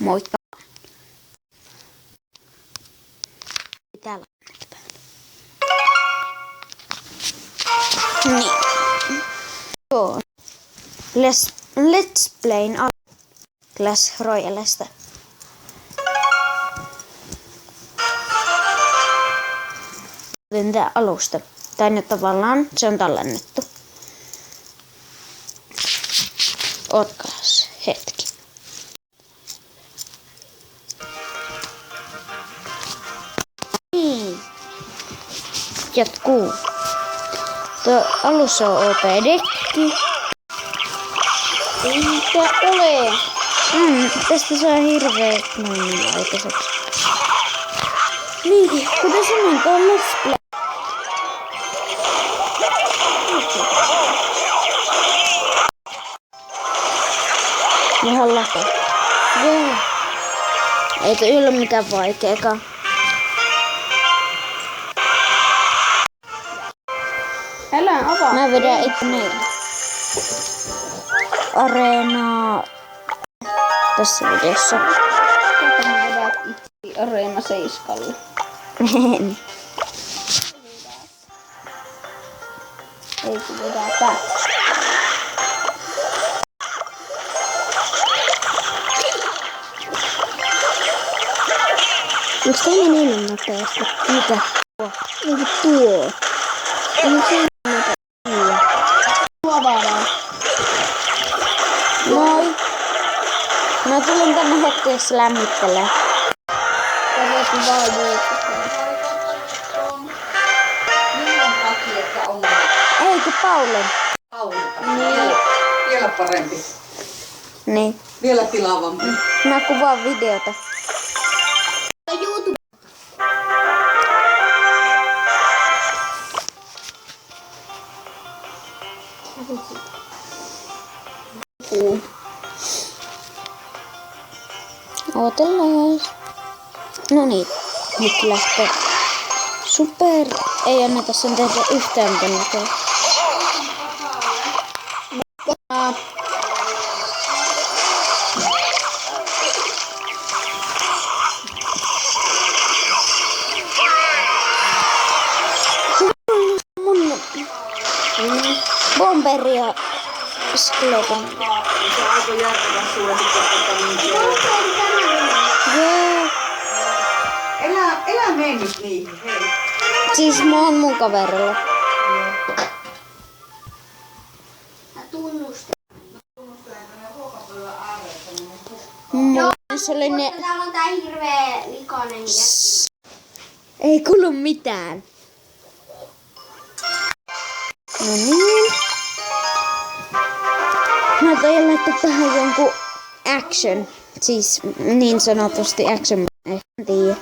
Moikka. Täällä niin. Joo. Let's playin Clash Royalesta. Tää alusta. Tai nyt tavallaan se on tallennettu. Ootkaas hetki. Niin. Jatkuu. Tuo alussa on OP-dekki. Eikä ole. Tästä saa hirveet noin aikaiseksi. Niin, kuten sanoin, tuo on Let's Play. Ihan läpi. Joo. Ei toi ole mitään vaikeakaan. Älä avaa. Mä vedän itse meille. Areenaa tässä videossa. Tätä mä vedät itse Areena 7. Ei kun vedää tää. Onks teillä niin nopeasti? Mitä? Niinku tuo. Onko se nopeasti? Tuo vaan. Moi. Mä tulin tänne hetkeksi lämmittelemään. Tätä vaan juoksutaan. Eikö Paulin? Niin. Vielä parempi. Niin. Vielä tilaavampi. Mä kuvaan videota. YouTube. Ootellaan. No niin, nyt lähtee. Super. Ei anneta sen tehdä yhtään mitään näköä. Bomberi ja Skeleton. Se on aika järkevän sulle Jee. Elä mene nyt niihin, hei. Siis mä oon mun kaverilla. Se oli ne... Täällä on tää hirveä likainen Ei kuulu mitään. No niin. Mä toin laittaa tähän jonkun action. Siis niin sanotusti action. En tiedä.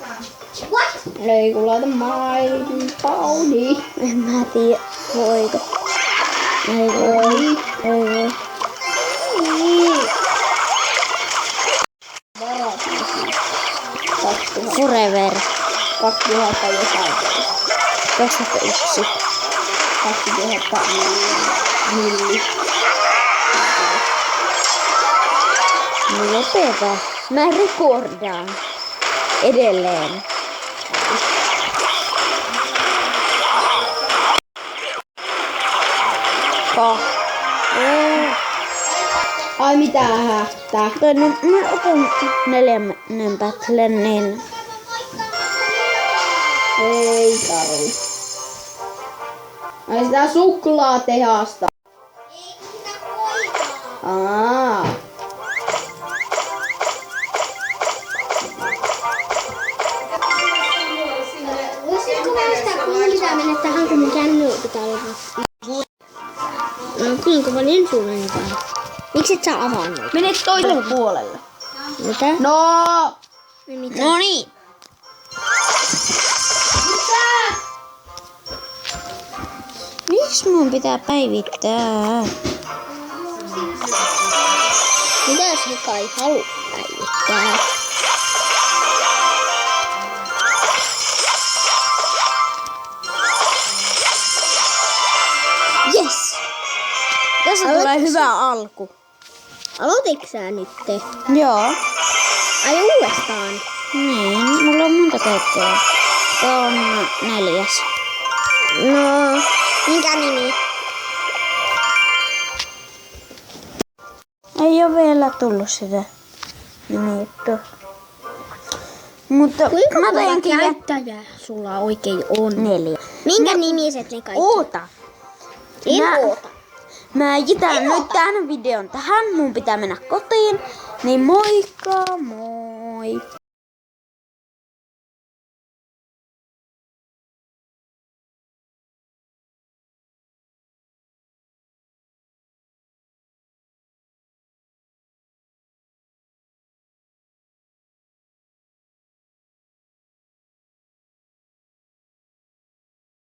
What? Ei kun laita maailman Pauli. En mä tiedä. Voiko. Ei voi. Ei voi. Forever. 2000 jotain. 2001. 2000 milli. No lopeta. Mä rekordaan. Edelleen. Ai mitä hähtää? No, mä otan 4 battlen, niin... Ei tarvi. Ai sitä suklaatehasta. Aa. Voisitko väistää, kun pitää mennä tähän, kun mun känny pitää olla no kuinka paljon sulla niitä on? Miksi et sä avaa noita? Mene toiselle puolelle. Mitä? No! No niin. Miksi mun pitää päivittää? Mitä jos Heka ei halua päivittää? Yes! Tässä tulee hyvä alku. Aloititko sä nyt? Joo. Ai uudestaan. Niin, mulla on monta käyttäjää. Tää on 4. No, minkä nimi? Ei oo vielä tullut sitä nimettä. Mutta Kuinka mä monta teinkin käyttäjää sulla oikein on? 4. Minkä nimiset ne kaikki? Oota. En Mä- oota. Mä jätän nyt tämän videon tähän. Mun pitää mennä kotiin. Niin moikka, moi!